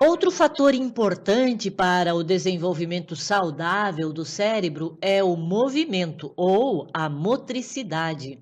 Outro fator importante para o desenvolvimento saudável do cérebro é o movimento ou a motricidade.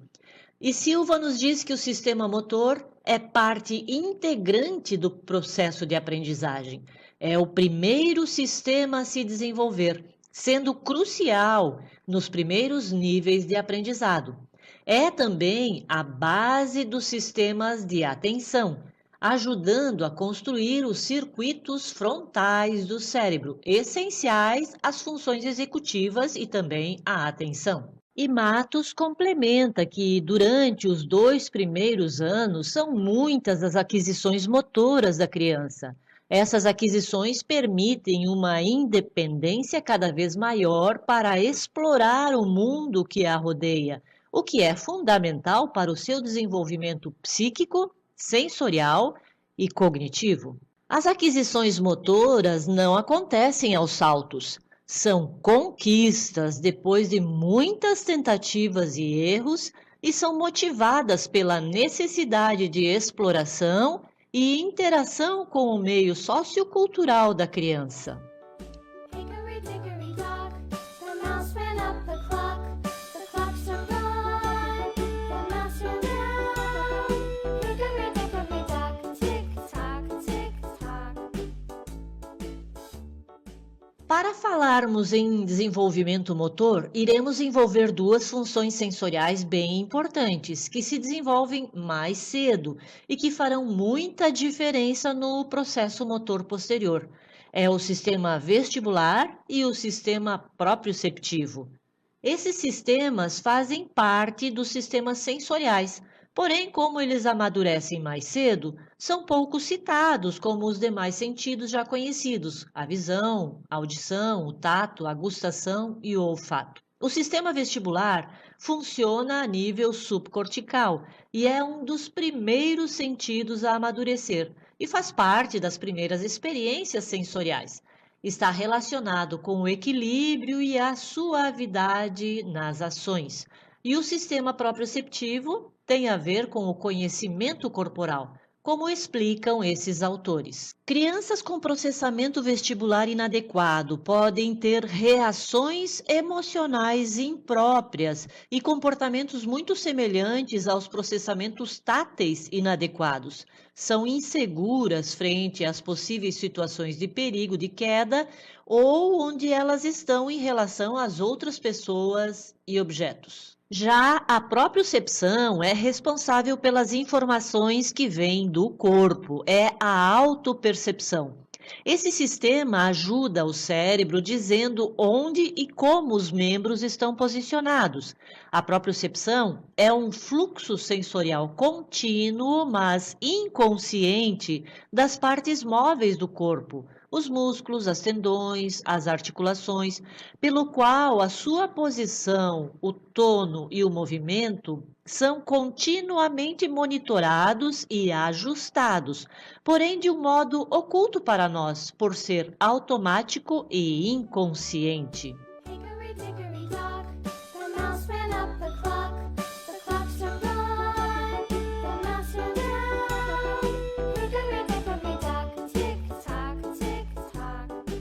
E Silva nos diz que o sistema motor é parte integrante do processo de aprendizagem. É o primeiro sistema a se desenvolver, sendo crucial nos primeiros níveis de aprendizado. É também a base dos sistemas de atenção, ajudando a construir os circuitos frontais do cérebro, essenciais às funções executivas e também à atenção. E Matos complementa que durante os 2 primeiros anos são muitas as aquisições motoras da criança. Essas aquisições permitem uma independência cada vez maior para explorar o mundo que a rodeia, o que é fundamental para o seu desenvolvimento psíquico, sensorial e cognitivo. As aquisições motoras não acontecem aos saltos. São conquistas depois de muitas tentativas e erros e são motivadas pela necessidade de exploração e interação com o meio sociocultural da criança. Hickory dickory dock, the mouse ran up the clock. The clock struck one, the mouse ran down. Hickory dickory dock, tick tock, tick tock. Para falarmos em desenvolvimento motor, iremos envolver duas funções sensoriais bem importantes, que se desenvolvem mais cedo e que farão muita diferença no processo motor posterior. É o sistema vestibular e o sistema proprioceptivo. Esses sistemas fazem parte dos sistemas sensoriais, porém, como eles amadurecem mais cedo, são pouco citados como os demais sentidos já conhecidos: a visão, a audição, o tato, a gustação e o olfato. O sistema vestibular funciona a nível subcortical e é um dos primeiros sentidos a amadurecer e faz parte das primeiras experiências sensoriais. Está relacionado com o equilíbrio e a suavidade nas ações. E o sistema proprioceptivo tem a ver com o conhecimento corporal, como explicam esses autores. Crianças com processamento vestibular inadequado podem ter reações emocionais impróprias e comportamentos muito semelhantes aos processamentos táteis inadequados. São inseguras frente às possíveis situações de perigo de queda ou onde elas estão em relação às outras pessoas e objetos. Já a propriocepção é responsável pelas informações que vêm do corpo, é a autopercepção. Esse sistema ajuda o cérebro dizendo onde e como os membros estão posicionados. A propriocepção é um fluxo sensorial contínuo, mas inconsciente, das partes móveis do corpo, os músculos, as tendões, as articulações, pelo qual a sua posição, o tono e o movimento são continuamente monitorados e ajustados, porém de um modo oculto para nós, por ser automático e inconsciente. Hickory dickory dock, the mouse ran up the clock. The clock struck one, the mouse ran down. Hickory dickory dock, tick tock, tick tock.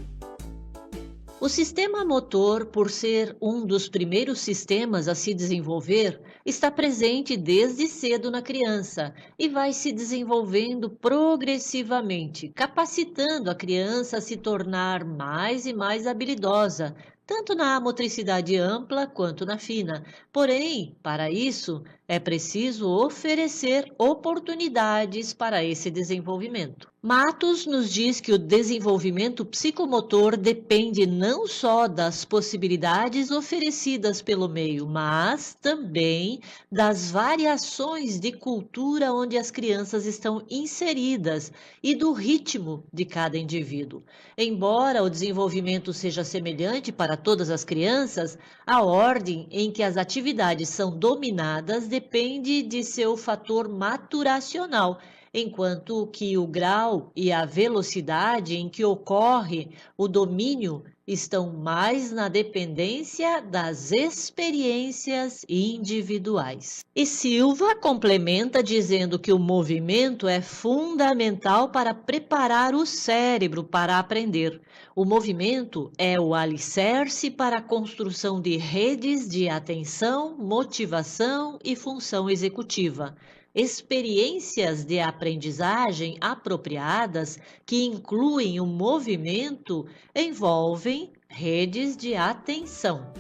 O sistema motor, por ser um dos primeiros sistemas a se desenvolver, está presente desde cedo na criança e vai se desenvolvendo progressivamente, capacitando a criança a se tornar mais e mais habilidosa, tanto na motricidade ampla quanto na fina. Porém, para isso, é preciso oferecer oportunidades para esse desenvolvimento. Matos nos diz que o desenvolvimento psicomotor depende não só das possibilidades oferecidas pelo meio, mas também das variações de cultura onde as crianças estão inseridas e do ritmo de cada indivíduo. Embora o desenvolvimento seja semelhante para todas as crianças, a ordem em que as atividades são dominadas depende de seu fator maturacional, enquanto que o grau e a velocidade em que ocorre o domínio estão mais na dependência das experiências individuais. E Silva complementa dizendo que o movimento é fundamental para preparar o cérebro para aprender. O movimento é o alicerce para a construção de redes de atenção, motivação e função executiva. Experiências de aprendizagem apropriadas que incluem o movimento envolvem redes de atenção.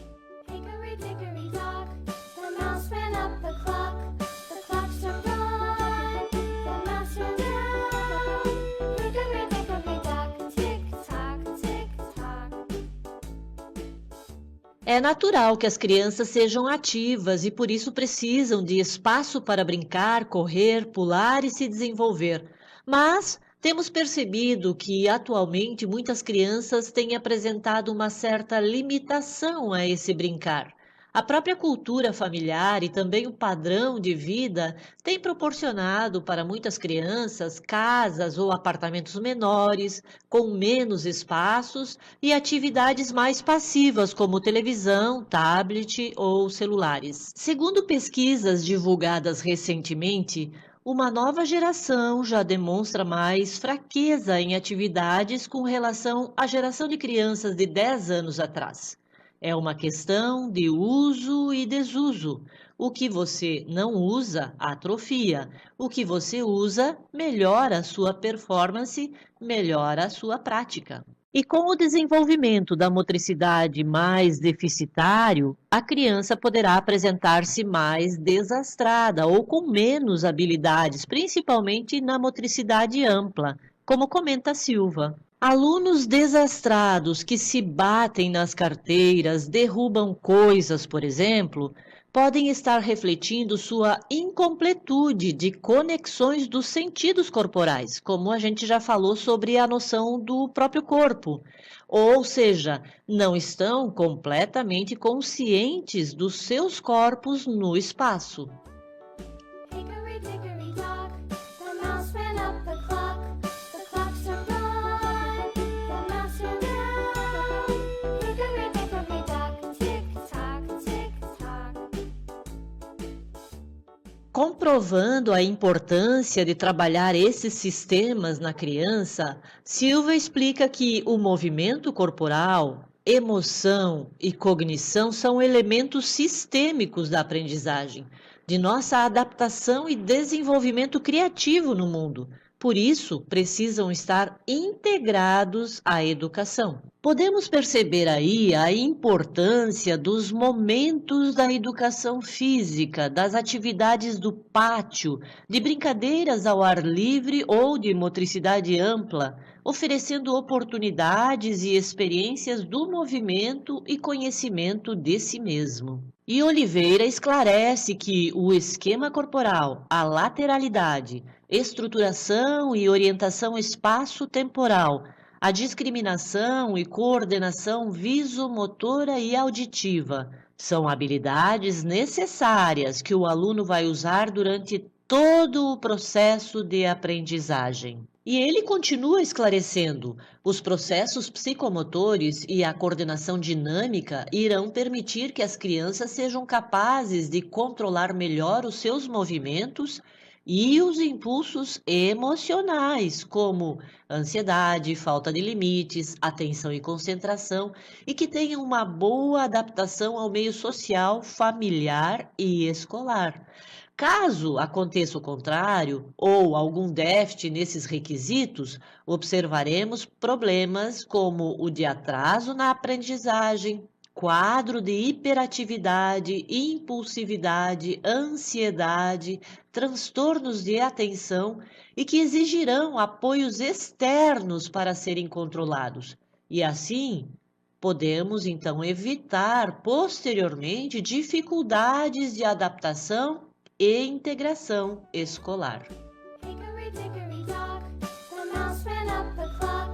Hickory dickory dock, the mouse ran up the clock. The clock struck one, the mouse ran down. Hickory dickory dock, tick tock, tick tock. É natural que as crianças sejam ativas e por isso precisam de espaço para brincar, correr, pular e se desenvolver. Mas temos percebido que atualmente muitas crianças têm apresentado uma certa limitação a esse brincar. A própria cultura familiar e também o padrão de vida têm proporcionado para muitas crianças casas ou apartamentos menores, com menos espaços e atividades mais passivas, como televisão, tablet ou celulares. Segundo pesquisas divulgadas recentemente, uma nova geração já demonstra mais fraqueza em atividades com relação à geração de crianças de 10 anos atrás. É uma questão de uso e desuso. O que você não usa, atrofia. O que você usa, melhora a sua performance, melhora a sua prática. E com o desenvolvimento da motricidade mais deficitário, a criança poderá apresentar-se mais desastrada ou com menos habilidades, principalmente na motricidade ampla, como comenta Silva. Alunos desastrados que se batem nas carteiras, derrubam coisas, por exemplo, podem estar refletindo sua incompletude de conexões dos sentidos corporais, como a gente já falou sobre a noção do próprio corpo. Ou seja, não estão completamente conscientes dos seus corpos no espaço. Hickory dickory dock, the mouse ran up the clock. The clock struck one, the mouse ran down. Hickory dickory dock, tick tock, tick tock. Comprovando a importância de trabalhar esses sistemas na criança, Silva explica que o movimento corporal, emoção e cognição são elementos sistêmicos da aprendizagem, de nossa adaptação e desenvolvimento criativo no mundo. Por isso, precisam estar integrados à educação. Podemos perceber aí a importância dos momentos da educação física, das atividades do pátio, de brincadeiras ao ar livre ou de motricidade ampla, oferecendo oportunidades e experiências do movimento e conhecimento de si mesmo. E Oliveira esclarece que o esquema corporal, a lateralidade, estruturação e orientação espaço-temporal, a discriminação e coordenação visomotora e auditiva são habilidades necessárias que o aluno vai usar durante todo o processo de aprendizagem. E ele continua esclarecendo: os processos psicomotores e a coordenação dinâmica irão permitir que as crianças sejam capazes de controlar melhor os seus movimentos e os impulsos emocionais, como ansiedade, falta de limites, atenção e concentração, e que tenham uma boa adaptação ao meio social, familiar e escolar. Caso aconteça o contrário, ou algum déficit nesses requisitos, observaremos problemas como o de atraso na aprendizagem, quadro de hiperatividade, impulsividade, ansiedade, transtornos de atenção e que exigirão apoios externos para serem controlados. E assim, podemos então evitar posteriormente dificuldades de adaptação e integração escolar. Hickory dickory dock, the mouse ran up the clock.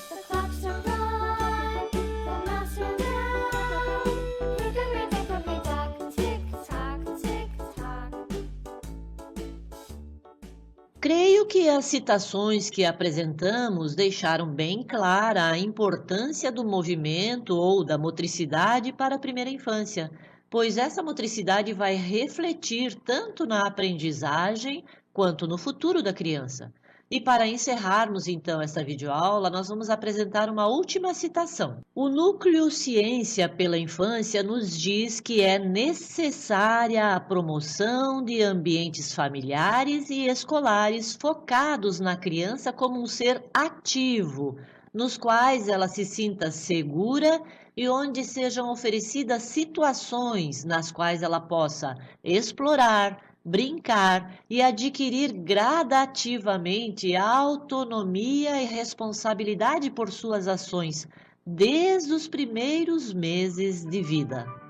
The clock struck one, the mouse ran down. Hickory dickory dock, tick tock, tick tock. Creio que as citações que apresentamos deixaram bem clara a importância do movimento ou da motricidade para a primeira infância, pois essa motricidade vai refletir tanto na aprendizagem quanto no futuro da criança. E para encerrarmos então essa videoaula, nós vamos apresentar uma última citação. O Núcleo Ciência pela Infância nos diz que é necessária a promoção de ambientes familiares e escolares focados na criança como um ser ativo, nos quais ela se sinta segura e onde sejam oferecidas situações nas quais ela possa explorar, brincar e adquirir gradativamente autonomia e responsabilidade por suas ações desde os primeiros meses de vida.